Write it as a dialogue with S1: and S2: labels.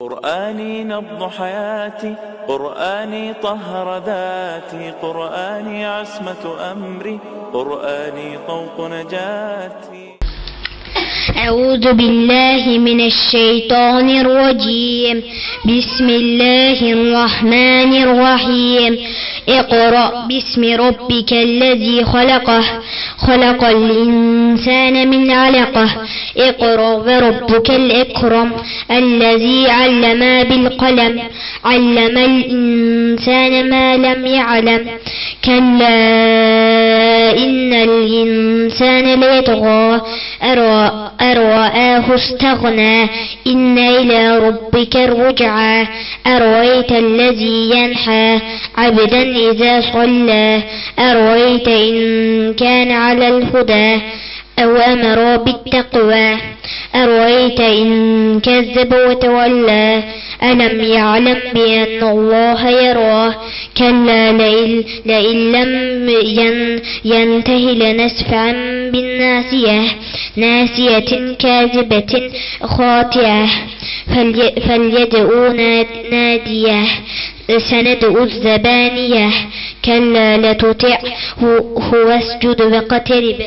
S1: قرآني نبض حياتي، قرآني طهر ذاتي، قرآني عصمة أمري، قرآني طوق نجاتي.
S2: أعوذ بالله من الشيطان الرجيم. بسم الله الرحمن الرحيم. اقرأ باسم ربك الذي خلقه، خلق الإنسان من علقه. اقرأ وربك الأكرم الذي علم بالقلم، علم الإنسان ما لم يعلم. كلا إن الإنسان ليطغى أرآه استغنى، إن إلى ربك الرجعى. أرأيت الذي ينحى عبدا إذا صلى، أرأيت إن كان على الهدى أو أمر بالتقوى، أرأيت إن كذب وتولى. ألم يعلم بأن الله يراه. كلا لئن لم ينته لنسفعا بالناصية، ناسية كاذبة خاطئة. فليدعو ناديه، سندعو الزبانية. كلا لا تطعه واسجد واقترب.